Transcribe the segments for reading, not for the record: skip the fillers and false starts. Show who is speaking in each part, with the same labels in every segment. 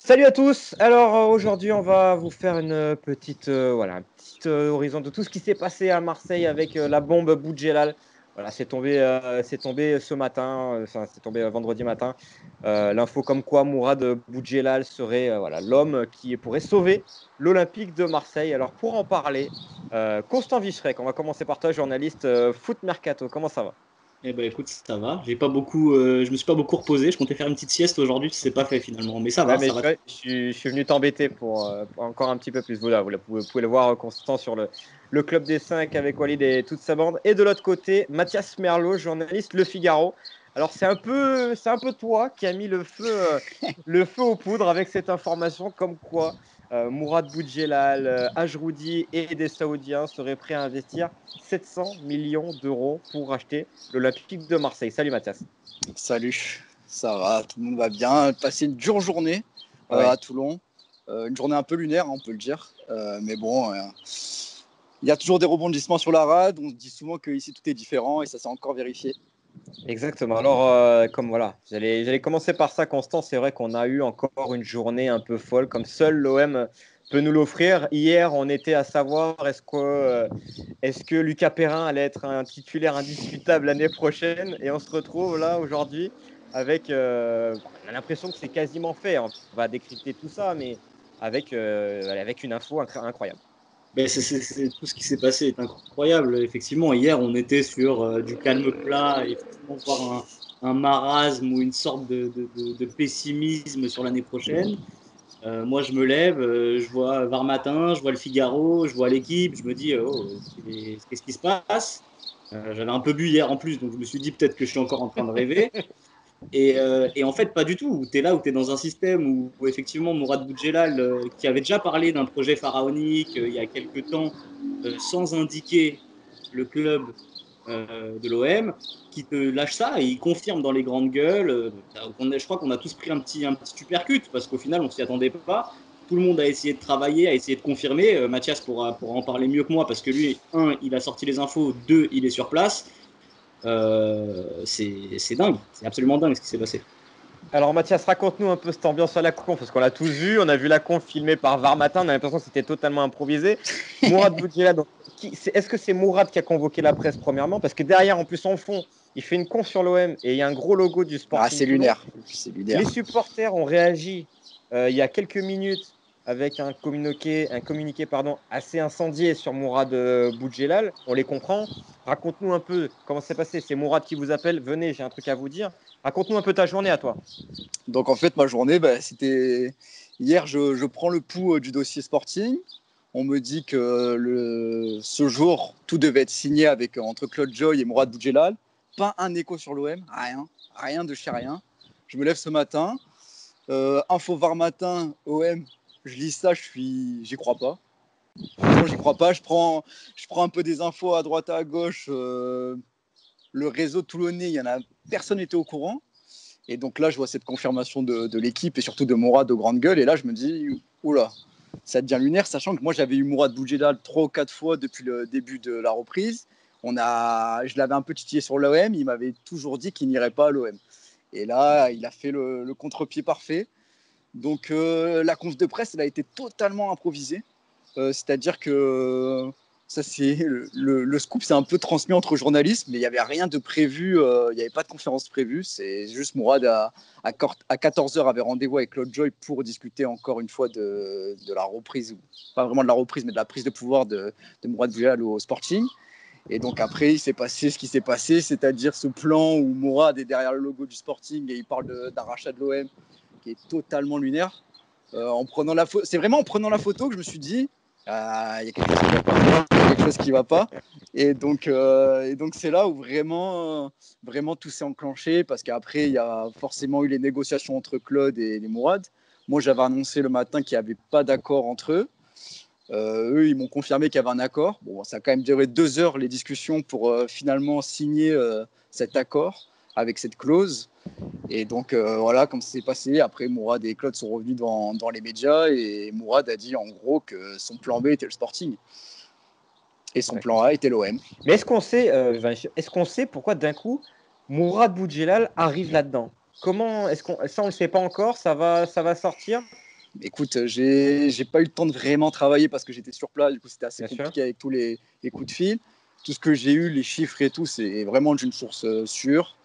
Speaker 1: Salut à tous. Alors aujourd'hui, on va vous faire une petite un petit horizon de tout ce qui s'est passé à Marseille avec la bombe Boudjelal. Voilà, c'est tombé ce matin, c'est tombé vendredi matin. L'info comme quoi Mourad Boudjelal serait l'homme qui pourrait sauver l'Olympique de Marseille. Alors pour en parler, Constant Vichrek, on va commencer par toi, journaliste foot mercato. Comment ça va?
Speaker 2: Eh ben écoute, ça va. Je me suis pas beaucoup reposé. Je comptais faire une petite sieste aujourd'hui, c'est pas fait finalement. Mais ça
Speaker 1: Ouais,
Speaker 2: va,
Speaker 1: mais
Speaker 2: ça va.
Speaker 1: je suis venu t'embêter pour encore un petit peu plus. Voilà, vous pouvez le voir Constant sur le Club des 5 avec Walid et toute sa bande. Et de l'autre côté, Mathias Merlot, journaliste Le Figaro. Alors, c'est un peu toi qui a mis le feu aux poudres avec cette information comme quoi Mourad Boudjelal, Ajroudi et des Saoudiens seraient prêts à investir 700 millions d'euros pour racheter l'Olympique de Marseille. Salut Mathias.
Speaker 3: Salut, ça va, tout le monde va bien. Passer une dure journée
Speaker 1: Ouais.
Speaker 3: à Toulon. Une journée un peu lunaire, on peut le dire. Mais bon, il y a toujours des rebondissements sur la rade. On se dit souvent qu'ici tout est différent et ça s'est encore vérifié.
Speaker 1: Exactement. Alors, comme voilà, j'allais commencer par ça, Constant. C'est vrai qu'on a eu encore une journée un peu folle, comme seul l'OM peut nous l'offrir. Hier, on était à savoir est-ce que Lucas Perrin allait être un titulaire indiscutable l'année prochaine, et on se retrouve là aujourd'hui avec, on a l'impression que c'est quasiment fait. On va décrypter tout ça, mais avec une info incroyable.
Speaker 2: Ben, tout ce qui s'est passé est incroyable. Effectivement, hier, on était sur du calme plat, et effectivement, voir un marasme ou une sorte de pessimisme sur l'année prochaine. Moi, je me lève, je vois Var Matin, je vois le Figaro, je vois l'équipe, je me dis, qu'est-ce qui se passe? J'avais un peu bu hier en plus, donc je me suis dit peut-être que je suis encore en train de rêver. Et en fait, pas du tout. Tu es là où tu es dans un système où effectivement Mourad Boudjelal, qui avait déjà parlé d'un projet pharaonique il y a quelques temps, sans indiquer le club de l'OM, qui te lâche ça et il confirme dans les grandes gueules. Je crois qu'on a tous pris un petit supercut parce qu'au final, on s'y attendait pas. Tout le monde a essayé de travailler, a essayé de confirmer. Mathias pourra en parler mieux que moi parce que lui, un, il a sorti les infos, deux, il est sur place. C'est dingue, c'est absolument dingue ce qui s'est passé.
Speaker 1: Alors Mathias, raconte-nous un peu cette ambiance à la conf, parce qu'on l'a tous vu, on a vu la conf filmée par Var Matin, on a l'impression que c'était totalement improvisé. Mourad Boudjela, est-ce que c'est Mourad qui a convoqué la presse premièrement? Parce que derrière, en plus en fond, il fait une conf sur l'OM et il y a un gros logo du
Speaker 3: Ah,
Speaker 1: Sporting
Speaker 3: c'est
Speaker 1: Toulon.
Speaker 3: lunaire. C'est lunaire.
Speaker 1: Les supporters ont réagi il y a quelques minutes avec un communiqué assez incendié sur Mourad Boudjelal. On les comprend. Raconte-nous un peu comment c'est passé. C'est Mourad qui vous appelle. Venez, j'ai un truc à vous dire. Raconte-nous un peu ta journée à toi.
Speaker 3: Donc en fait, ma journée, c'était. Hier, je prends le pouls du dossier Sporting. On me dit que ce jour, tout devait être signé entre Claude Joy et Mourad Boudjelal. Pas un écho sur l'OM, rien. Rien de chez rien. Je me lève ce matin. Info Var Matin, OM, je lis ça, j'y crois pas. Franchement, j'y crois pas. Je prends un peu des infos à droite à gauche. Le réseau toulonnais, personne n'était au courant. Et donc là, je vois cette confirmation de l'équipe et surtout de Mourad de grande gueule. Et là, je me dis, oula, ça devient lunaire, sachant que moi, j'avais eu Mourad Boudjelal 3 ou 4 fois depuis le début de la reprise. Je l'avais un peu titillé sur l'OM. Il m'avait toujours dit qu'il n'irait pas à l'OM. Et là, il a fait le contre-pied parfait. Donc la conf de presse, elle a été totalement improvisée. C'est-à-dire que le scoop s'est un peu transmis entre journalistes, mais il n'y avait rien de prévu, il n'y avait pas de conférence prévue. C'est juste Mourad à 14h avait rendez-vous avec Claude Joy pour discuter encore une fois de la reprise, pas vraiment de la reprise, mais de la prise de pouvoir de Mourad Boudjelal au Sporting. Et donc après, il s'est passé ce qui s'est passé, c'est-à-dire ce plan où Mourad est derrière le logo du Sporting et il parle d'un rachat de l'OM qui est totalement lunaire. C'est vraiment en prenant la photo que je me suis dit, il y a quelque chose qui va pas. Et donc c'est là où vraiment tout s'est enclenché parce qu'après il y a forcément eu les négociations entre Claude et les Mourad. Moi j'avais annoncé le matin qu'il n'y avait pas d'accord entre eux. Eux, ils m'ont confirmé qu'il y avait un accord. Bon, ça a quand même duré 2 heures les discussions pour finalement signer cet accord avec cette clause. Et donc voilà, comme ça s'est passé. Après, Mourad et Claude sont revenus dans les médias et Mourad a dit en gros que son plan B était le Sporting et son plan A était l'OM.
Speaker 1: Mais est-ce qu'on sait pourquoi d'un coup Mourad Boudjelal arrive là-dedans? Comment est-ce qu'on ça on le sait pas encore, ça va sortir.
Speaker 3: Écoute, j'ai pas eu le temps de vraiment travailler parce que j'étais sur place, du coup c'était assez
Speaker 1: Bien sûr.
Speaker 3: compliqué avec tous les coups de fil. Tout ce que j'ai eu, les chiffres et tout, c'est vraiment d'une source sûre,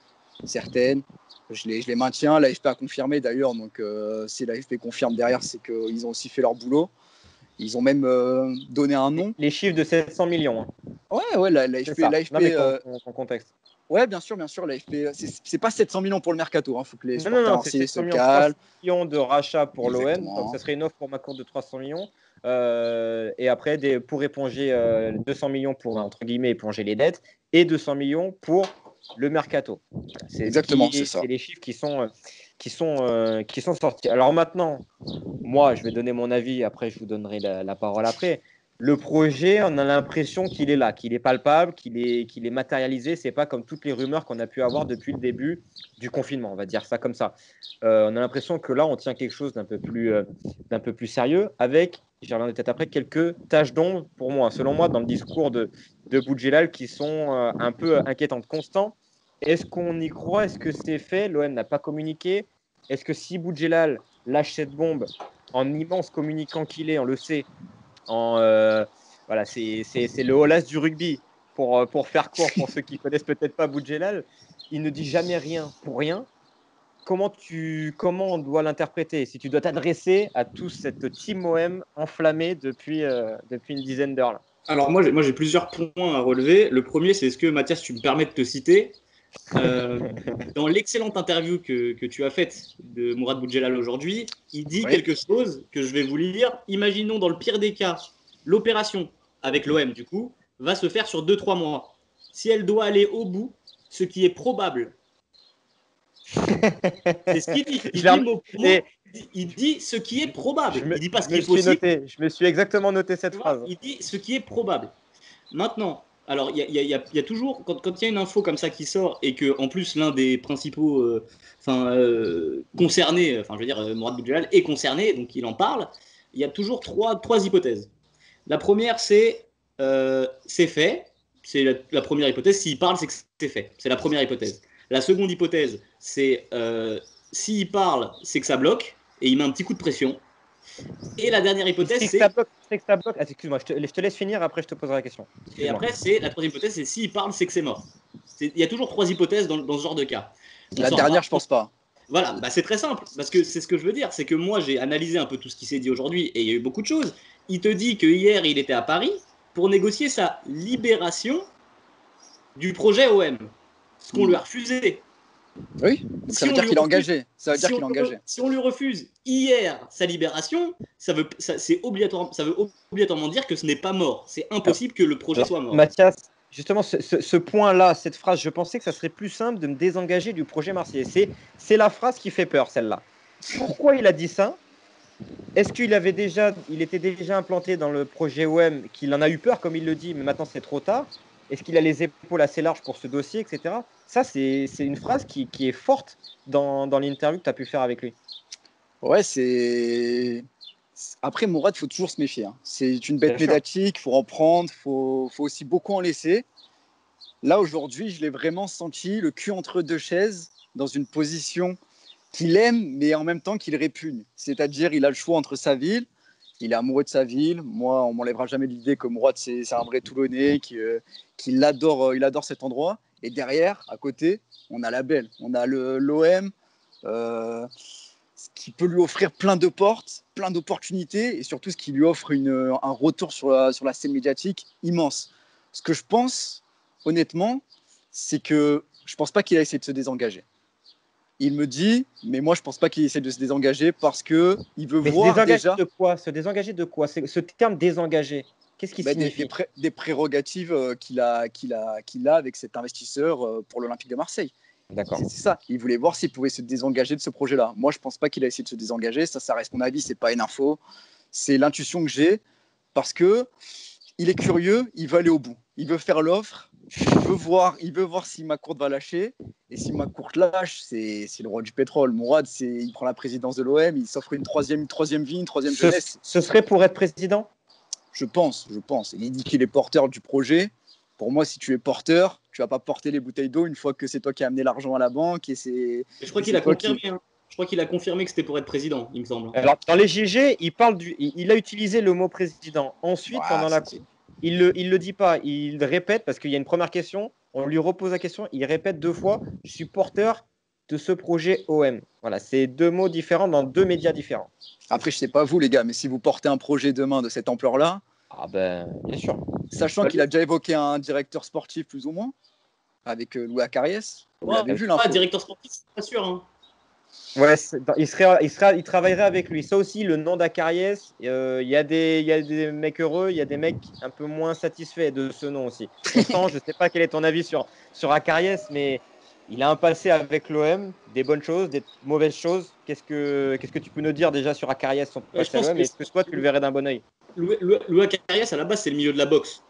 Speaker 3: certaine. Je les maintiens. L'AFP a confirmé d'ailleurs, donc si l'AFP confirme derrière, c'est qu'ils ont aussi fait leur boulot. Ils ont même donné un nom.
Speaker 1: Les chiffres de 700 millions. Hein.
Speaker 3: Ouais,
Speaker 1: C'est
Speaker 3: l'AFP.
Speaker 1: ça. Non, mais ton contexte.
Speaker 3: Ouais, bien sûr, l'AFP. C'est pas 700 millions pour le mercato. Il faut que les supporters
Speaker 1: Non, c'est
Speaker 3: marseillais se
Speaker 1: 700 millions,
Speaker 3: calment.
Speaker 1: 300 millions de rachat pour l'OM.
Speaker 3: Exactement.
Speaker 1: Donc, ça serait une offre pour ma courte de 300 millions. Et après, pour éponger 200 millions pour, entre guillemets, éponger les dettes et 200 millions pour le mercato.
Speaker 3: Exactement, c'est ça.
Speaker 1: C'est les chiffres qui sont sortis. Alors maintenant, moi, je vais donner mon avis. Après, je vous donnerai la parole après. Le projet, on a l'impression qu'il est là, qu'il est palpable, qu'il est matérialisé. C'est pas comme toutes les rumeurs qu'on a pu avoir depuis le début du confinement, on va dire ça comme ça. On a l'impression que là, on tient quelque chose d'un peu plus sérieux, avec, j'y reviendrai peut-être après, quelques taches d'ombre pour moi, selon moi, dans le discours de Boudjelal qui sont un peu inquiétantes. Constant, est-ce qu'on y croit? Est-ce que c'est fait? L'OM n'a pas communiqué. Est-ce que si Boudjelal lâche cette bombe en immense communicant qu'il est, on le sait, voilà, c'est le Olas du rugby. Pour faire court, pour ceux qui connaissent peut-être pas Boudjelal, il ne dit jamais rien pour rien. Comment on doit l'interpréter? Si tu dois t'adresser à tout cette team OM enflammée depuis une dizaine d'heures là.
Speaker 2: Alors moi j'ai plusieurs points à relever. Le premier, c'est est-ce que Mathias, tu me permets de te citer dans l'excellente interview que tu as faite de Mourad Boudjelal aujourd'hui, il dit quelque chose que je vais vous lire. Imaginons dans le pire des cas, l'opération avec l'OM du coup va se faire sur 2-3 mois. Si elle doit aller au bout, ce qui est probable. C'est ce qu'il dit. Il dit ce qui est probable. Il dit pas ce qui est possible.
Speaker 1: Je me suis exactement noté cette phrase.
Speaker 2: Il dit ce qui est probable. Maintenant, alors il y a toujours, quand il y a une info comme ça qui sort et que en plus l'un des principaux concernés, enfin je veux dire Mourad Boudjelal est concerné, donc il en parle, il y a toujours trois hypothèses. La première, c'est fait. C'est la première hypothèse. S'il parle, c'est que c'est fait. C'est la première hypothèse. La seconde hypothèse, c'est s'il parle, c'est que ça bloque et il met un petit coup de pression. Et la dernière hypothèse, c'est
Speaker 1: que ça bloque. Ah, excuse-moi, je te laisse finir, après je te poserai la question.
Speaker 2: Et après, c'est la troisième hypothèse, c'est s'il parle, c'est que c'est mort. Il y a toujours trois hypothèses dans ce genre de cas.
Speaker 3: La dernière, je pense pas.
Speaker 2: Voilà, bah c'est très simple, parce que c'est ce que je veux dire, c'est que moi j'ai analysé un peu tout ce qui s'est dit aujourd'hui, et il y a eu beaucoup de choses. Il te dit que hier il était à Paris pour négocier sa libération du projet OM, ce qu'on lui a refusé.
Speaker 3: Oui, donc ça veut dire qu'il est engagé. Ça veut dire qu'il est engagé.
Speaker 2: Si on lui refuse hier sa libération, ça veut obligatoirement dire que ce n'est pas mort. C'est impossible que le projet soit mort.
Speaker 1: Mathias, justement, ce point-là, cette phrase, je pensais que ça serait plus simple de me désengager du projet marseillais. C'est la phrase qui fait peur, celle-là. Pourquoi il a dit ça? Est-ce qu'il était déjà implanté dans le projet OM, qu'il en a eu peur, comme il le dit, mais maintenant c'est trop tard? Est-ce qu'il a les épaules assez larges pour ce dossier, etc. Ça, c'est une phrase qui est forte dans l'interview que tu as pu faire avec lui.
Speaker 3: Ouais, c'est... Après, Mourad, il faut toujours se méfier. Hein. C'est une bête médiatique, il faut en prendre, il faut aussi beaucoup en laisser. Là, aujourd'hui, je l'ai vraiment senti, le cul entre deux chaises, dans une position qu'il aime, mais en même temps qu'il répugne. C'est-à-dire, il a le choix entre sa ville, il est amoureux de sa ville. Moi, on ne m'enlèvera jamais de l'idée que Mourad, c'est un vrai Toulonnais, qu'il adore, il adore cet endroit. Et derrière, à côté, on a la belle. On a l'OM, ce qui peut lui offrir plein de portes, plein d'opportunités, et surtout ce qui lui offre un retour sur la scène médiatique immense. Ce que je pense, honnêtement, c'est que je ne pense pas qu'il a essayé de se désengager. Il me dit, mais moi, je ne pense pas qu'il essaie de se désengager parce qu'il veut voir déjà…
Speaker 1: Se désengager de quoi? Ce terme désengagé, qu'est-ce qui signifie?
Speaker 3: Des prérogatives qu'il a avec cet investisseur pour l'Olympique de Marseille.
Speaker 1: D'accord.
Speaker 3: C'est ça. Il voulait voir s'il pouvait se désengager de ce projet-là. Moi, je ne pense pas qu'il a essayé de se désengager. Ça reste mon avis. Ce n'est pas une info. C'est l'intuition que j'ai parce qu'il est curieux. Il veut aller au bout. Il veut faire l'offre. Il veut voir si McCourt va lâcher. Et si McCourt lâche, c'est le roi du pétrole. Mourad, il prend la présidence de l'OM. Il s'offre une troisième vie, une troisième jeunesse.
Speaker 1: Ce serait pour être président?
Speaker 3: Je pense. Il dit qu'il est porteur du projet. Pour moi, si tu es porteur, tu vas pas porter les bouteilles d'eau une fois que c'est toi qui as amené l'argent à la banque. Je
Speaker 2: crois qu'il a confirmé. Je crois qu'il a confirmé que c'était pour être président, il me semble.
Speaker 1: Alors, dans les GG, il a utilisé le mot président. Ensuite, pendant la il le dit pas, il répète parce qu'il y a une première question, on lui repose la question, il répète 2 fois, je suis porteur de ce projet OM. Voilà, c'est 2 mots différents dans 2 médias différents.
Speaker 3: Après, je sais pas vous les gars, mais si vous portez un projet demain de cette ampleur-là,
Speaker 1: ah ben, bien sûr.
Speaker 3: Sachant qu'il a déjà évoqué un directeur sportif plus ou moins, avec Louis Acariès.
Speaker 2: Vous l'avez vu l'info. Directeur sportif, je suis pas sûr. Hein.
Speaker 1: Ouais, il travaillerait avec lui. Ça aussi, le nom d'Acariès, il y a des mecs heureux, il y a des mecs un peu moins satisfaits de ce nom aussi. Constant, je ne sais pas quel est ton avis sur Acariès, mais il a un passé avec l'OM, des bonnes choses, des mauvaises choses. Qu'est-ce que tu peux nous dire déjà sur Acariès, son passé à l'OM? Est-ce que toi, tu le verrais d'un bon oeil?
Speaker 2: Louis Acariès, à la base, c'est le milieu de la boxe.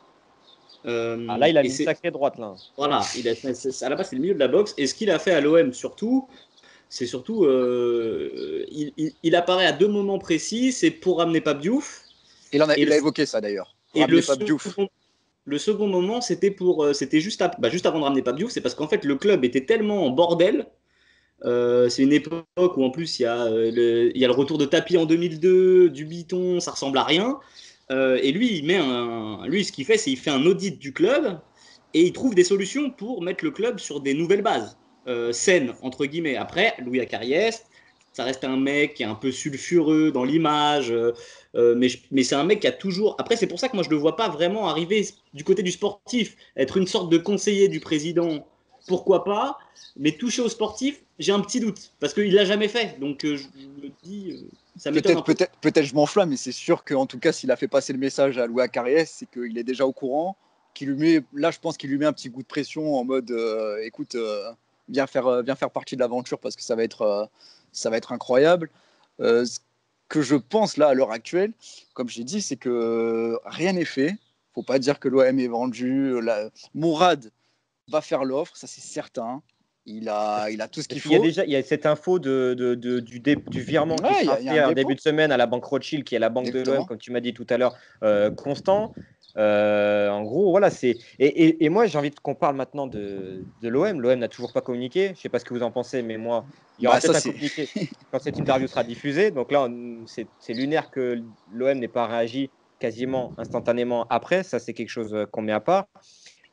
Speaker 1: Là, il a une sacrée droite. Là.
Speaker 2: Voilà, à la base, c'est le milieu de la boxe. Et ce qu'il a fait à l'OM, surtout, c'est surtout, il apparaît à 2 moments précis. C'est pour ramener Pape Diouf.
Speaker 3: Il a évoqué ça d'ailleurs.
Speaker 2: Et le second moment, c'était juste avant de ramener Pape Diouf. C'est parce qu'en fait, le club était tellement en bordel. C'est une époque où en plus il y a le retour de Tapi en 2002, du Biton, ça ressemble à rien. Et lui, ce qu'il fait, c'est qu'il fait un audit du club et il trouve des solutions pour mettre le club sur des nouvelles bases. Saines, entre guillemets. Après, Louis Acariès, ça reste un mec qui est un peu sulfureux dans l'image, mais c'est un mec qui a toujours... Après, c'est pour ça que moi, je ne le vois pas vraiment arriver du côté du sportif, être une sorte de conseiller du président, pourquoi pas, mais toucher au sportif, j'ai un petit doute, parce qu'il ne l'a jamais fait. Donc, je me dis... ça m'étonne un peu.
Speaker 3: Peut-être je m'enflamme, mais c'est sûr qu'en tout cas, s'il a fait passer le message à Louis Acariès, c'est qu'il est déjà au courant. Là, je pense qu'il lui met un petit coup de pression en mode écoute, viens faire partie de l'aventure parce que ça va être incroyable. Ce que je pense là à l'heure actuelle, comme j'ai dit, c'est que rien n'est fait. Faut pas dire que l'OM est vendu. Mourad va faire l'offre, ça c'est certain. Il a tout ce qu'il faut.
Speaker 1: Il y a cette info du virement qui sera fait en début de semaine à la banque Rothschild, qui est la banque de l'OM, comme tu m'as dit tout à l'heure, Constant. En gros, voilà, c'est. Et moi, j'ai envie qu'on parle maintenant de l'OM. L'OM n'a toujours pas communiqué. Je ne sais pas ce que vous en pensez, mais moi, il y aura peut-être un communiqué quand cette interview sera diffusée. Donc là, c'est lunaire que l'OM n'ait pas réagi quasiment instantanément après. Ça, c'est quelque chose qu'on met à part.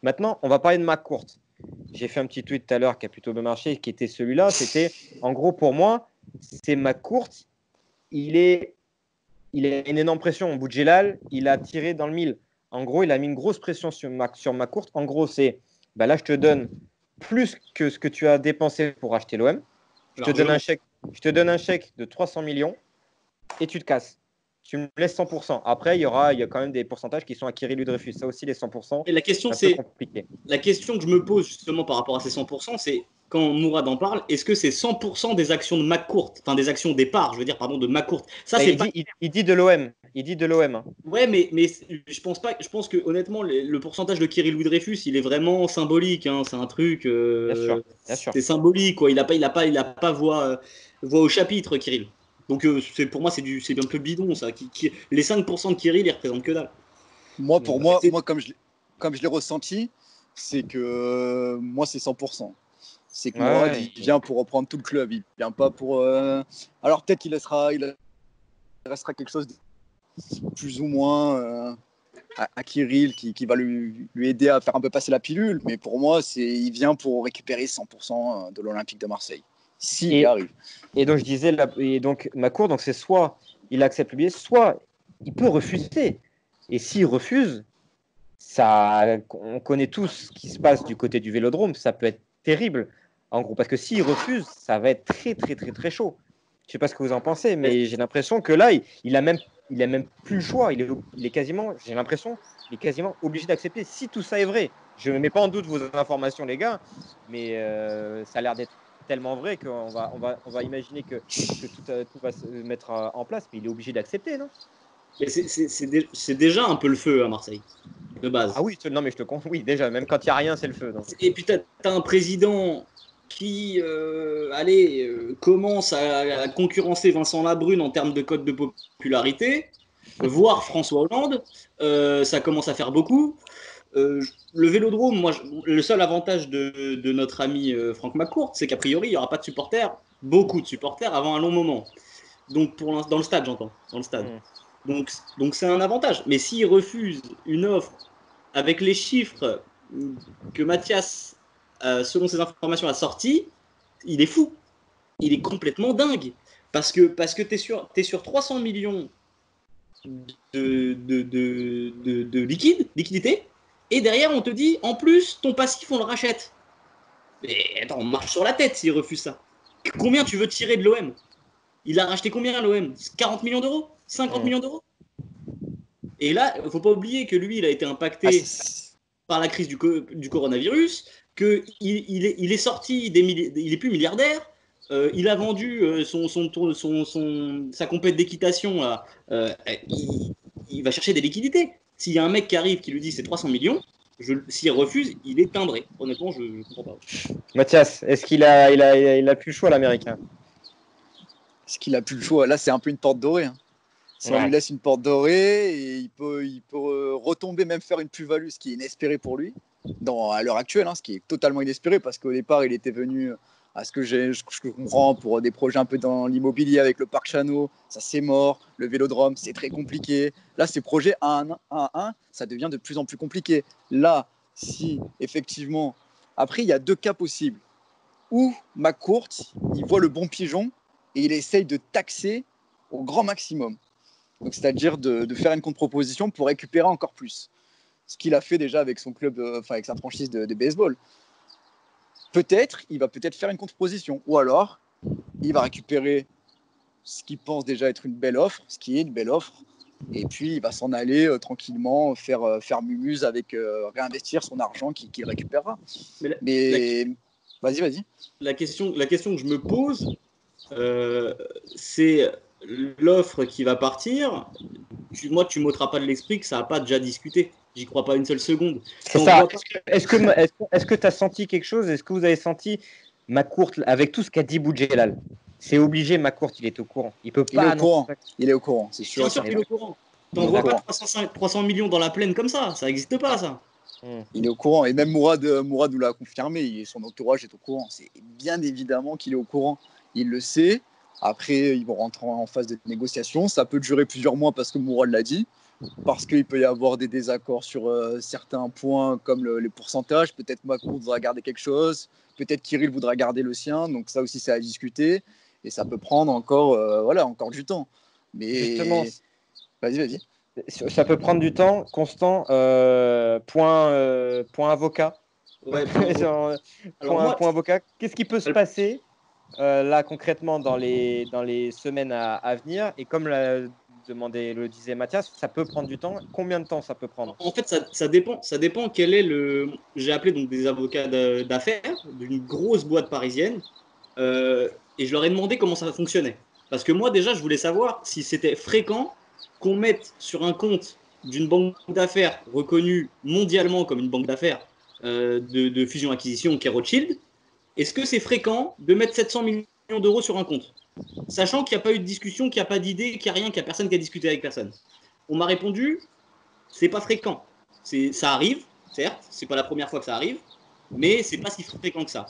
Speaker 1: Maintenant, on va parler de McCourt. J'ai fait un petit tweet tout à l'heure qui a plutôt bien marché, qui était celui-là. C'était, en gros, pour moi, c'est McCourt. Il a une énorme pression. Boudjelal, il a tiré dans le mille. En gros, il a mis une grosse pression sur McCourt. En gros, c'est, là, je te donne plus que ce que tu as dépensé pour acheter l'OM. Je te donne un chèque de 300 millions et tu te casses. Tu me laisses 100%. Après, il y a quand même des pourcentages qui sont à Kirill Dreyfus. Ça aussi, les 100%.
Speaker 2: Et la question, c'est compliqué. La question que je me pose justement par rapport à ces 100%, c'est quand Mourad en parle, est-ce que c'est 100% des actions de McCourt, enfin des actions départ, je veux dire, pardon, de McCourt. Ça, c'est
Speaker 1: il dit de l'OM. Il dit de l'OM. Hein.
Speaker 2: Ouais, mais je pense pas. Je pense que honnêtement, le pourcentage de Kirill Dreyfus, il est vraiment symbolique. Hein, c'est un truc.
Speaker 1: Bien sûr.
Speaker 2: C'est symbolique, quoi. Il a pas voix au chapitre, Kirill. Donc pour moi, c'est un peu bidon, ça. Les 5% de Kirill, ils représentent que dalle.
Speaker 3: Moi, comme je l'ai ressenti, c'est que moi, c'est 100%. C'est que Mourad, il vient pour reprendre tout le club. Il vient pas pour. Alors peut-être qu'il restera quelque chose de plus ou moins à Kirill qui va lui aider à faire un peu passer la pilule. Mais pour moi, il vient pour récupérer 100% de l'Olympique de Marseille. S'il y arrive.
Speaker 1: Et donc je disais, McCourt, donc c'est soit il accepte le billet, soit il peut refuser. Et s'il refuse, on connaît tous ce qui se passe du côté du Vélodrome. Ça peut être terrible. En gros, parce que s'il refuse, ça va être très, très, très, très chaud. Je ne sais pas ce que vous en pensez, mais j'ai l'impression que là, il a même plus le choix. J'ai l'impression qu'il est quasiment obligé d'accepter. Si tout ça est vrai, je ne mets pas en doute vos informations, les gars, mais ça a l'air d'être tellement vrai qu'on va imaginer que tout va se mettre en place, mais il est obligé d'accepter, non?
Speaker 2: C'est déjà un peu le feu à Marseille, de base.
Speaker 1: Ah oui, non, mais je te comprends. Oui, déjà, même quand il n'y a rien, c'est le feu. Donc.
Speaker 2: Et puis, tu as un président qui commence à concurrencer Vincent Labrune en termes de code de popularité, voire François Hollande. Ça commence à faire beaucoup. le Vélodrome, le seul avantage de notre ami Franck McCourt, c'est qu'a priori, il n'y aura pas de supporters, beaucoup de supporters, avant un long moment. Donc, dans le stade, j'entends. Dans le stade. Donc c'est un avantage. Mais s'il refuse une offre avec les chiffres que Mathias, selon ses informations, a sortis, il est fou. Il est complètement dingue. Parce que t'es sur 300 millions de liquidité, et derrière, on te dit, en plus, ton passif, on le rachète. Mais attends, on marche sur la tête s'il refuse ça. Combien tu veux tirer de l'OM? Il a racheté combien l'OM? 40 millions d'euros? 50 millions d'euros? Et là, il ne faut pas oublier que lui, il a été impacté par la crise du coronavirus, qu'il est sorti, il est plus milliardaire, il a vendu sa compète d'équitation, il va chercher des liquidités. S'il y a un mec qui arrive qui lui dit c'est 300 millions, s'il refuse, il est timbré. Honnêtement, je ne comprends pas.
Speaker 1: Mathias, est-ce qu'il a plus le choix, l'Américain?
Speaker 3: Est-ce qu'il a plus le choix? Là, c'est un peu une porte dorée. Hein. Si on lui laisse une porte dorée, et il peut retomber, même faire une plus-value, ce qui est inespéré pour lui, à l'heure actuelle, hein, ce qui est totalement inespéré, parce qu'au départ, il était venu, à ce que je comprends, pour des projets un peu dans l'immobilier avec le Parc Chano, ça c'est mort, le Vélodrome, c'est très compliqué. Là, ces projets 1 à 1, ça devient de plus en plus compliqué. Là, si effectivement... Après, il y a 2 cas possibles. Ou McCourt, il voit le bon pigeon et il essaye de taxer au grand maximum. Donc, c'est-à-dire de faire une contre-proposition pour récupérer encore plus. Ce qu'il a fait déjà avec son club, avec sa franchise de baseball. Peut-être, il va peut-être faire une contre-proposition. Ou alors, il va récupérer ce qu'il pense déjà être une belle offre, ce qui est une belle offre. Et puis, il va s'en aller tranquillement, faire mumuse avec réinvestir son argent qu'il récupérera. Mais vas-y.
Speaker 2: La question que je me pose, c'est l'offre qui va partir. Tu m'ôteras pas de l'esprit que ça n'a pas déjà discuté. J'y crois pas une seule seconde.
Speaker 1: C'est ça. Est-ce que tu as senti quelque chose? Est-ce que vous avez senti McCourt avec tout ce qu'a dit Boudjelal? C'est obligé, McCourt, il est au courant. Il peut pas.
Speaker 3: Il est au courant, c'est sûr.
Speaker 2: Bien sûr qu'il est au courant. T'envoies pas 300 millions dans la plaine comme ça n'existe pas, ça.
Speaker 3: Il est au courant, et même Mourad nous l'a confirmé, son entourage est au courant. C'est bien évidemment qu'il est au courant. Il le sait. Après, ils vont rentrer en phase de négociation. Ça peut durer plusieurs mois parce que Mourad l'a dit, parce qu'il peut y avoir des désaccords sur certains points comme les pourcentages. Peut-être Macron voudra garder quelque chose, peut-être Kirill voudra garder le sien. Donc ça aussi, c'est à discuter, et ça peut prendre encore du temps. Mais
Speaker 1: justement,
Speaker 3: vas-y.
Speaker 1: Ça peut prendre du temps. Constant, point avocat.
Speaker 2: Ouais,
Speaker 1: point avocat. Qu'est-ce qui peut se passer là concrètement dans les semaines à venir? Et comme le disait Mathias, ça peut prendre du temps. Combien de temps ça peut prendre?
Speaker 2: En fait, ça dépend quel est le... J'ai appelé donc des avocats d'affaires d'une grosse boîte parisienne, et je leur ai demandé comment ça fonctionnait. Parce que moi, déjà, je voulais savoir si c'était fréquent qu'on mette sur un compte d'une banque d'affaires reconnue mondialement comme une banque d'affaires de fusion-acquisition qui est Rothschild. Est-ce que c'est fréquent de mettre 700 millions d'euros sur un compte, sachant qu'il n'y a pas eu de discussion, qu'il n'y a pas d'idée, qu'il n'y a rien, qu'il n'y a personne qui a discuté avec personne? On m'a répondu, c'est pas fréquent. Ça arrive, certes, c'est pas la première fois que ça arrive, mais c'est pas si fréquent que ça.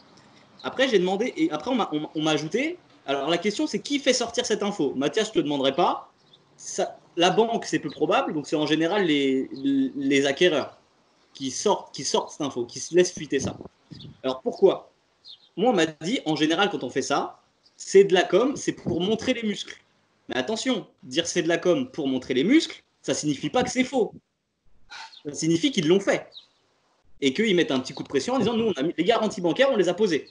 Speaker 2: Après, j'ai demandé, et après on m'a ajouté, alors la question c'est qui fait sortir cette info? Mathias, je te demanderai pas. La banque, c'est peu probable, donc c'est en général les acquéreurs qui sortent cette info, qui se laissent fuiter ça. Alors pourquoi? Moi, on m'a dit, en général, quand on fait ça, c'est de la com, c'est pour montrer les muscles. Mais attention, dire c'est de la com pour montrer les muscles, ça signifie pas que c'est faux. Ça signifie qu'ils l'ont fait. Et qu'ils mettent un petit coup de pression en disant, nous, on a mis les garanties bancaires, on les a posées.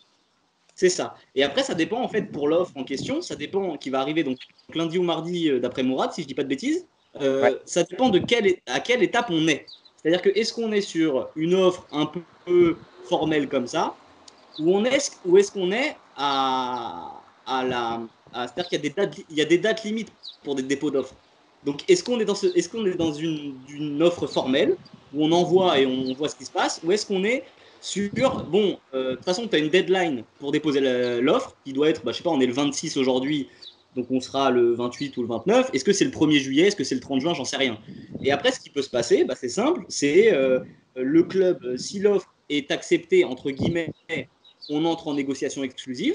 Speaker 2: C'est ça. Et après, ça dépend, en fait, pour l'offre en question, ça dépend qui va arriver donc lundi ou mardi, d'après Mourad, si je dis pas de bêtises. Ça dépend à quelle étape on est. C'est-à-dire que est-ce qu'on est sur une offre un peu formelle comme ça, ou est-ce qu'on est c'est-à-dire qu'il y a des dates limites pour des dépôts d'offres. Donc est-ce qu'on est dans une offre formelle où on envoie et on voit ce qui se passe, ou est-ce qu'on est sur de toute façon tu as une deadline pour déposer l'offre qui doit être, je sais pas, on est le 26 aujourd'hui, donc on sera le 28 ou le 29. Est-ce que c'est le 1er juillet, est-ce que c'est le 30 juin, j'en sais rien. Et après, ce qui peut se passer, c'est simple, c'est le club, si l'offre est acceptée, entre guillemets, on entre en négociation exclusive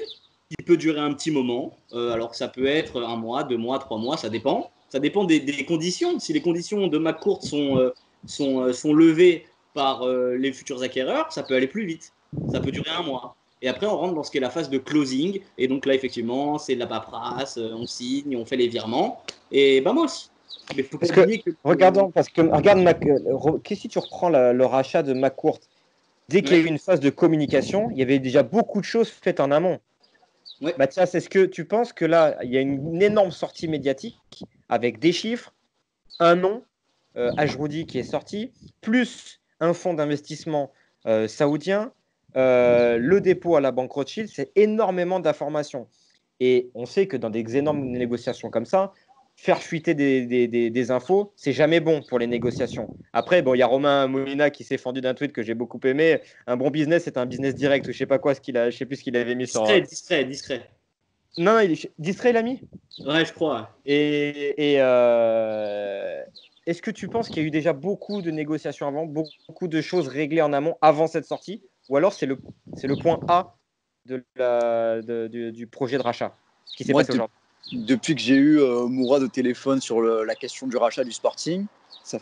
Speaker 2: qui peut durer un petit moment. Alors que ça peut être 1 mois, 2 mois, 3 mois, ça dépend. Ça dépend des conditions. Si les conditions de McCourt sont levées par les futurs acquéreurs, ça peut aller plus vite. Ça peut durer 1 mois. Et après, on rentre dans ce qui est la phase de closing. Et donc là, effectivement, c'est de la paperasse, on signe, on fait les virements. Et vamos. Mais faut pas oublier que.
Speaker 1: Regardons, parce que regarde, qu'est-ce que tu reprends le rachat de McCourt? Dès qu'il y a eu une phase de communication, il y avait déjà beaucoup de choses faites en amont.
Speaker 2: Ouais.
Speaker 1: Mathias, est-ce que tu penses que là, il y a une énorme sortie médiatique avec des chiffres, un nom, Ajroudi qui est sorti, plus un fonds d'investissement saoudien, le dépôt à la banque Rothschild, c'est énormément d'informations. Et on sait que dans des énormes négociations comme ça, faire fuiter des infos, c'est jamais bon pour les négociations. Après, bon, il y a Romain Molina qui s'est fendu d'un tweet que j'ai beaucoup aimé. Un bon business, c'est un business direct. Je sais pas quoi, je sais plus ce qu'il avait mis
Speaker 2: Discret.
Speaker 1: Non, distrait, il a mis.
Speaker 2: Ouais, je crois.
Speaker 1: Et est-ce que tu penses qu'il y a eu déjà beaucoup de négociations avant, beaucoup de choses réglées en amont avant cette sortie, ou alors c'est le point A du projet de rachat qui s'est passé aujourd'hui?
Speaker 3: Depuis que j'ai eu Mourad au téléphone sur la question du rachat du Sporting, ça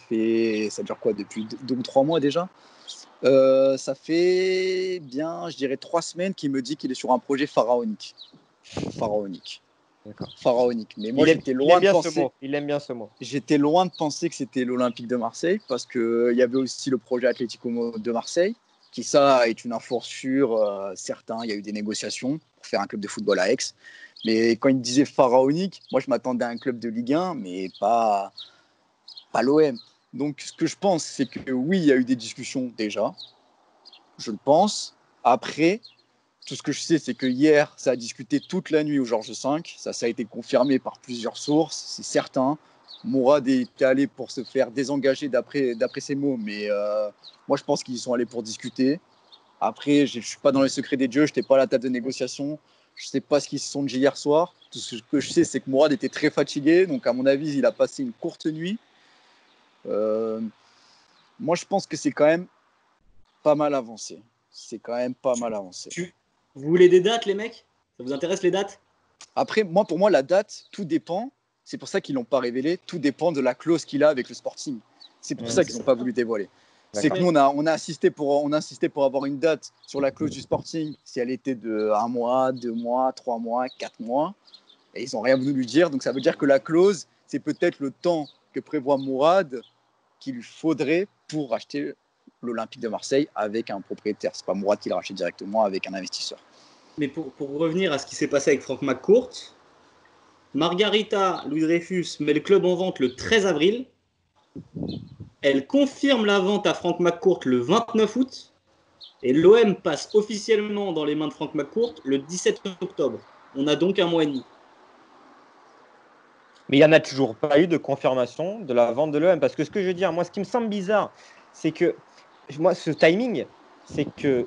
Speaker 3: dure quoi, depuis 2 ou 3 mois déjà, ça fait bien, je dirais 3 semaines qu'il me dit qu'il est sur un projet pharaonique.
Speaker 1: D'accord.
Speaker 3: Pharaonique. Mais moi, j'étais loin de penser.
Speaker 1: Il aime bien ce mot.
Speaker 3: J'étais loin de penser que c'était l'Olympique de Marseille, parce qu'il y avait aussi le projet Atlético de Marseille, qui ça est une info sûre. Certains, il y a eu des négociations pour faire un club de football à Aix. Mais quand il disait pharaonique, moi je m'attendais à un club de Ligue 1, mais pas l'OM. Donc ce que je pense, c'est que oui, il y a eu des discussions déjà. Je le pense. Après, tout ce que je sais, c'est que hier, ça a discuté toute la nuit au Georges V. Ça a été confirmé par plusieurs sources, c'est certain. Mourad est allé pour se faire désengager d'après ses mots, mais moi je pense qu'ils sont allés pour discuter. Après, je ne suis pas dans les secrets des dieux, je n'étais pas à la table de négociation. Je ne sais pas ce qu'ils se sont dit hier soir. Tout ce que je sais, c'est que Mourad était très fatigué. Donc, à mon avis, il a passé une courte nuit. Moi, je pense que c'est quand même pas mal avancé.
Speaker 2: Vous voulez des dates, les mecs? Ça vous intéresse, les dates?
Speaker 3: Après, pour moi, la date, tout dépend. C'est pour ça qu'ils ne l'ont pas révélé. Tout dépend de la clause qu'il a avec le Sporting. C'est pour ça qu'ils n'ont pas voulu dévoiler. C'est que nous, on a insisté pour avoir une date sur la clause du Sporting, si elle était de 1 mois, 2 mois, 3 mois, 4 mois. Et ils n'ont rien voulu lui dire. Donc ça veut dire que la clause, c'est peut-être le temps que prévoit Mourad qu'il faudrait pour racheter l'Olympique de Marseille avec un propriétaire. Ce n'est pas Mourad qui l'a racheté directement, avec un investisseur.
Speaker 2: Mais pour revenir à ce qui s'est passé avec Franck McCourt, Margarita Louis Dreyfus met le club en vente le 13 avril. Elle confirme la vente à Franck McCourt le 29 août. Et l'OM passe officiellement dans les mains de Franck McCourt le 17 octobre. On a donc 1 mois et demi.
Speaker 1: Mais il n'y en a toujours pas eu de confirmation de la vente de l'OM. Parce que ce que je veux dire, moi, ce qui me semble bizarre, c'est que moi, ce timing, c'est que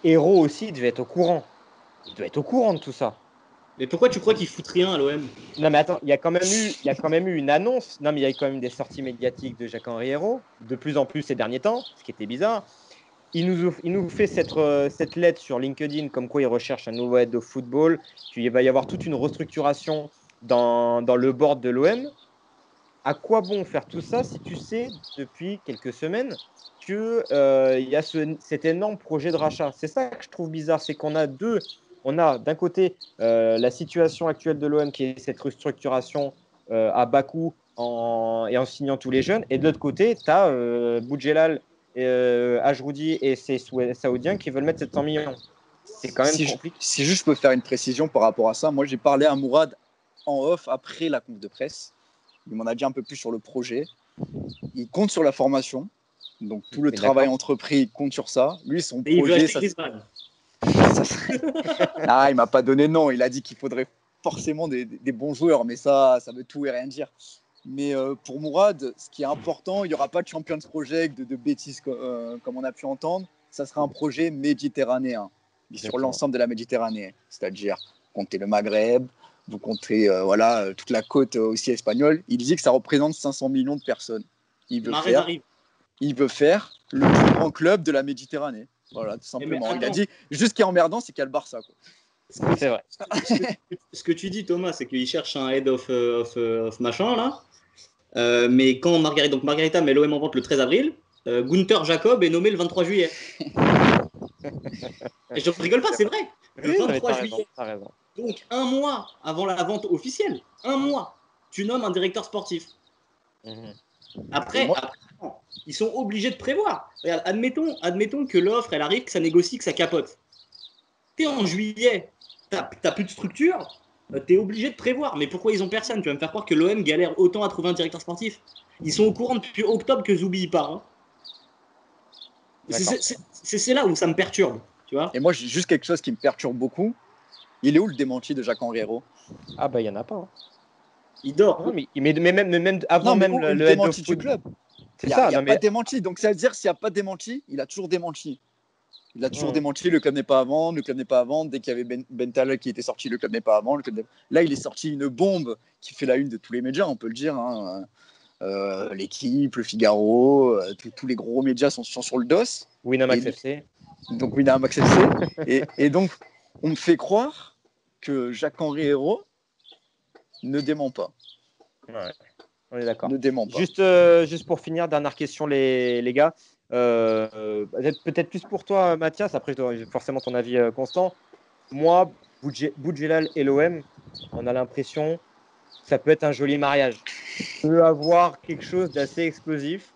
Speaker 1: Hérault aussi devait être au courant. Il doit être au courant de tout ça.
Speaker 2: Mais pourquoi tu crois qu'ils foutent rien à l'OM?
Speaker 1: Non, mais attends, il y a quand même eu une annonce. Non, mais il y a quand même des sorties médiatiques de Jacques-Henri Hérault, de plus en plus ces derniers temps, ce qui était bizarre. Il nous fait cette lettre sur LinkedIn comme quoi il recherche un nouveau aide de football. Puis il va y avoir toute une restructuration dans le board de l'OM. À quoi bon faire tout ça si tu sais depuis quelques semaines qu'il y a cet énorme projet de rachat? C'est ça que je trouve bizarre, c'est qu'on a d'un côté la situation actuelle de l'OM qui est cette restructuration à bas coût et en signant tous les jeunes, et de l'autre côté, tu as Boudjelal, Ajroudi et ses Saoudiens qui veulent mettre 700 millions. C'est quand même compliqué.
Speaker 3: Si juste je peux faire une précision par rapport à ça, moi j'ai parlé à Mourad en off après la conf de presse. Il m'en a dit un peu plus sur le projet. Il compte sur la formation. Donc tout le travail entrepris, il compte sur ça. Lui, son projet... Ah, il m'a pas donné non. Il a dit qu'il faudrait forcément des bons joueurs. Mais ça veut tout et rien dire. Mais pour Mourad, ce qui est important, il n'y aura pas de Champions Project, de bêtises comme on a pu entendre. Ça sera un projet méditerranéen. Sur l'ensemble de la Méditerranée. C'est-à-dire compter le Maghreb, vous comptez toute la côte aussi espagnole. Il dit que ça représente 500 millions de personnes. Il veut faire. il veut faire le plus grand club de la Méditerranée. Voilà, tout simplement. Il a dit, juste ce qui est emmerdant, c'est qu'il y a le Barça, quoi.
Speaker 1: C'est vrai.
Speaker 2: Ce que tu dis, Thomas, c'est qu'il cherche un head of machin, là. Mais quand Margarita met l'OM en vente le 13 avril, Gunther Jacob est nommé le 23 juillet. Et je ne rigole pas, c'est vrai. Le 23 juillet.
Speaker 1: Raison.
Speaker 2: Donc, un mois avant la vente officielle, tu nommes un directeur sportif. Après, ils sont obligés de prévoir. Regarde, admettons que l'offre, elle arrive, que ça négocie, que ça capote. T'es en juillet, t'as plus de structure, t'es obligé de prévoir. Mais pourquoi ils ont personne? Tu vas me faire croire que l'OM galère autant à trouver un directeur sportif? Ils sont au courant depuis octobre que Zoubi y part. Hein. C'est là où ça me perturbe. Tu vois.
Speaker 3: Et moi, j'ai juste quelque chose qui me perturbe beaucoup. Il est où le démenti de Jacques Henriero?
Speaker 1: Ah bah il y en a pas. Hein.
Speaker 2: Il dort.
Speaker 1: Non, mais même avant même le
Speaker 3: démenti du club.
Speaker 1: C'est ça.
Speaker 3: Il n'y a pas de démenti. Donc ça veut dire s'il n'y a pas de démenti, il a toujours démenti. Il a toujours démenti, le club n'est pas à vendre, le club n'est pas à vendre. Dès qu'il y avait Ben Talal qui était sorti, le club n'est pas à vendre. Là, il est sorti une bombe qui fait la une de tous les médias, on peut le dire. Hein. L'équipe, le Figaro, tous les gros médias sont sur le dos.
Speaker 1: Winamax FC.
Speaker 3: Donc Winamax FC. et donc, on me fait croire que Jacques-Henri Hérault ne dément pas.
Speaker 1: Ouais, on est d'accord.
Speaker 3: Ne dément pas.
Speaker 1: Juste pour finir, dernière question, les gars. Peut-être plus pour toi, Mathias. Après, forcément ton avis constant. Moi, Boudjelal et l'OM, on a l'impression que ça peut être un joli mariage. On peut avoir quelque chose d'assez explosif.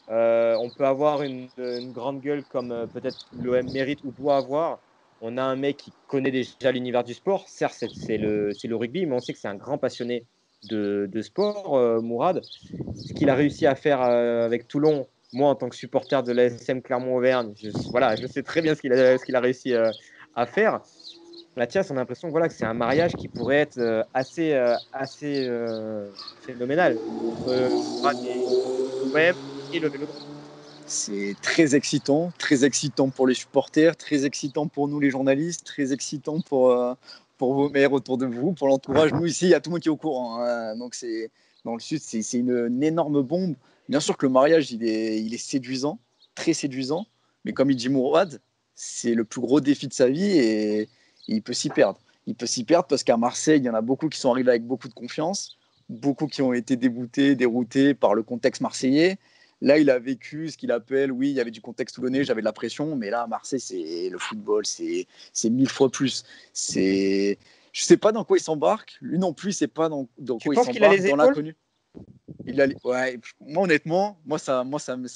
Speaker 1: On peut avoir une grande gueule comme peut-être l'OM mérite ou doit avoir. On a un mec qui connaît déjà l'univers du sport. Certes, c'est le rugby, mais on sait que c'est un grand passionné de sport, Mourad. Ce qu'il a réussi à faire avec Toulon, moi, en tant que supporter de l'ASM Clermont-Auvergne, je sais très bien ce qu'il a réussi à faire. Mathias, on a l'impression que c'est un mariage qui pourrait être assez phénoménal entre Mourad et le Vélodrome.
Speaker 3: C'est très excitant pour les supporters, très excitant pour nous les journalistes, très excitant pour vos maires autour de vous, pour l'entourage. Nous ici, il y a tout le monde qui est au courant. Hein. Donc dans le sud, c'est une énorme bombe. Bien sûr que le mariage, il est séduisant, très séduisant, mais comme il dit Mourad, c'est le plus gros défi de sa vie et il peut s'y perdre. Il peut s'y perdre parce qu'à Marseille, il y en a beaucoup qui sont arrivés avec beaucoup de confiance, beaucoup qui ont été déroutés par le contexte marseillais. Là, il a vécu ce qu'il appelle, oui, il y avait du contexte toulonnais, j'avais de la pression, mais là, à Marseille, c'est le football, c'est 1000 fois plus. Je ne sais pas dans quoi il s'embarque. Lui non plus, c'est pas dans quoi il s'embarque, dans l'inconnu. Ouais, moi, honnêtement, ça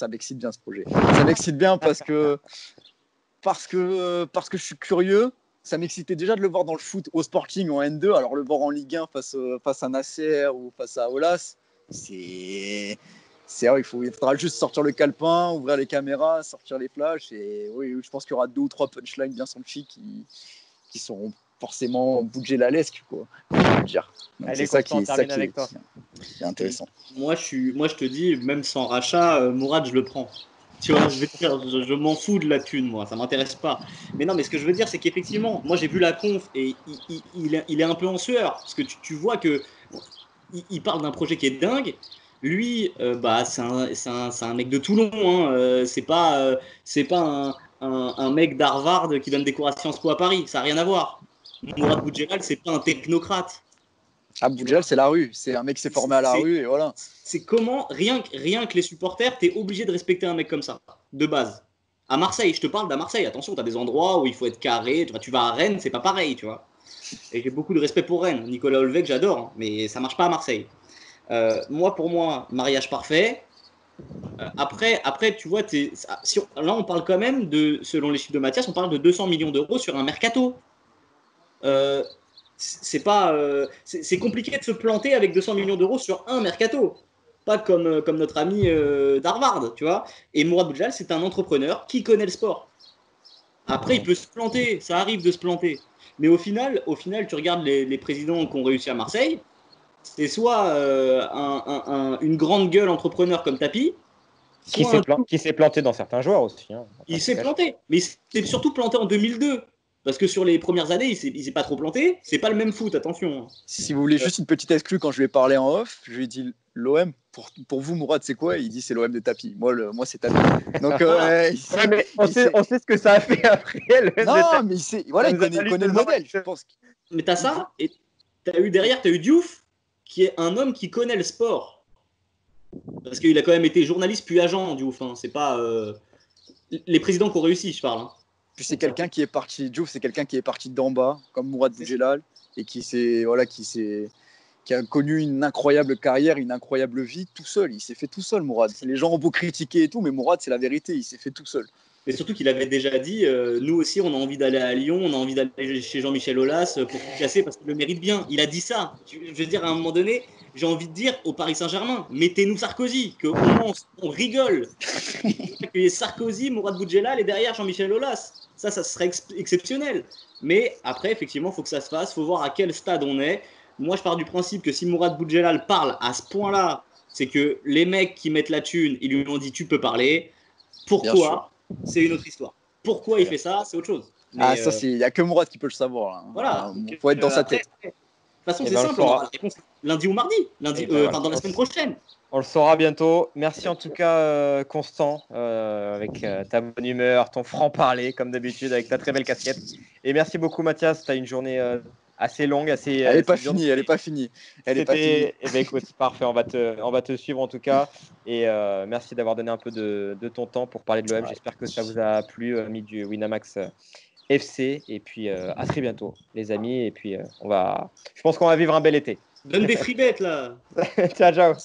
Speaker 3: m'excite bien ce projet. Ça m'excite bien parce que je suis curieux. Ça m'excitait déjà de le voir dans le foot au Sporting en N2, alors le voir en Ligue 1 face à Nasser ou face à Aulas, c'est vrai, il faudra juste sortir le calepin, ouvrir les caméras, sortir les flashs. Et oui, je pense qu'il y aura 2 ou 3 punchlines bien senties qui seront forcément boudjelalesques, quoi.
Speaker 1: C'est ça qui
Speaker 3: est intéressant.
Speaker 2: Moi, je te dis, même sans rachat, Mourad, je le prends. Tu vois, je m'en fous de la thune, moi, ça m'intéresse pas. Mais non, mais ce que je veux dire, c'est qu'effectivement, moi j'ai vu la conf et il est un peu en sueur. Parce que tu vois que il parle d'un projet qui est dingue. Lui, c'est un mec de Toulon. Hein. C'est pas un mec d'Harvard qui donne des cours à Sciences Po à Paris. Ça n'a rien à voir. Mourad Boudjelal, c'est pas un technocrate.
Speaker 3: Ah, Boudjelal, c'est la rue. C'est un mec qui s'est formé à la rue et voilà.
Speaker 2: C'est comment, rien que les supporters, t'es obligé de respecter un mec comme ça, de base. À Marseille, je te parle d'à Marseille. Attention, t'as des endroits où il faut être carré. Tu vas à Rennes, c'est pas pareil, tu vois. Et j'ai beaucoup de respect pour Rennes. Nicolas Olvec, j'adore, hein, mais ça marche pas à Marseille. Pour moi, mariage parfait. Après, tu vois, là, on parle quand même selon les chiffres de Mathias, on parle de 200 millions d'euros sur un mercato. C'est compliqué de se planter avec 200 millions d'euros sur un mercato. Pas comme notre ami d'Harvard, tu vois. Et Mourad Boudjelal, c'est un entrepreneur qui connaît le sport. Après, il peut se planter, ça arrive de se planter. Mais au final, tu regardes les présidents qui ont réussi à Marseille, c'est soit une grande gueule entrepreneur comme Tapi,
Speaker 1: qui s'est planté dans certains joueurs aussi. Hein.
Speaker 2: Il s'est planté, mais il s'est surtout planté en 2002. Parce que sur les premières années, il s'est pas trop planté. C'est pas le même foot, attention.
Speaker 3: Si vous voulez juste une petite exclue, quand je lui ai parlé en off, je lui ai dit L'OM, pour vous, Mourad, c'est quoi? Il dit c'est l'OM de tapis. Moi c'est tapis. Donc,
Speaker 1: mais on sait ce que ça a fait après.
Speaker 3: Non, mais il connaît le modèle, je pense.
Speaker 2: Mais t'as ça, et t'as eu Diouf, qui est un homme qui connaît le sport. Parce qu'il a quand même été journaliste puis agent, Diouf. Hein. C'est pas les présidents qui ont réussi, je parle. Hein.
Speaker 3: Puis c'est quelqu'un qui est parti, Diouf, c'est quelqu'un qui est parti d'en bas, comme Mourad Boudjelal, et qui a connu une incroyable carrière, une incroyable vie tout seul. Il s'est fait tout seul, Mourad. Les gens ont beau critiquer et tout, mais Mourad, c'est la vérité, il s'est fait tout seul.
Speaker 2: Mais surtout qu'il avait déjà dit, nous aussi, on a envie d'aller à Lyon, on a envie d'aller chez Jean-Michel Aulas pour tout casser parce qu'il le mérite bien. Il a dit ça. Je veux dire, à un moment donné, j'ai envie de dire au Paris Saint-Germain, mettez-nous Sarkozy, qu'au moins on rigole. Qu'il y ait Sarkozy, Mourad Boudjelal et derrière Jean-Michel Aulas. Ça serait exceptionnel. Mais après, effectivement, il faut que ça se fasse. Il faut voir à quel stade on est. Moi, je pars du principe que si Mourad Boudjelal parle à ce point-là, c'est que les mecs qui mettent la thune, ils lui ont dit tu peux parler. Pourquoi? C'est une autre histoire. Pourquoi il fait ça? C'est autre chose.
Speaker 3: Mais ça, il n'y a que Mourad qui peut le savoir. Là.
Speaker 2: Voilà.
Speaker 3: Il faut être dans sa tête.
Speaker 2: De toute façon, c'est simple. La réponse, lundi ou mardi. Dans la semaine prochaine.
Speaker 1: On le saura bientôt. Merci en tout cas, Constant, avec ta bonne humeur, ton franc-parler, comme d'habitude, avec ta très belle casquette. Et merci beaucoup, Mathias. Tu as une journée assez longue. Elle
Speaker 3: n'est pas finie. Elle n'est pas finie.
Speaker 1: Eh ben, écoute, parfait. On va te suivre en tout cas. Et merci d'avoir donné un peu de ton temps pour parler de l'OM. J'espère que ça vous a plu, amis du Winamax FC. Et puis, à très bientôt, les amis. Et puis, je pense qu'on va vivre un bel été.
Speaker 2: Donne des free bets, là.
Speaker 1: Ciao, ciao.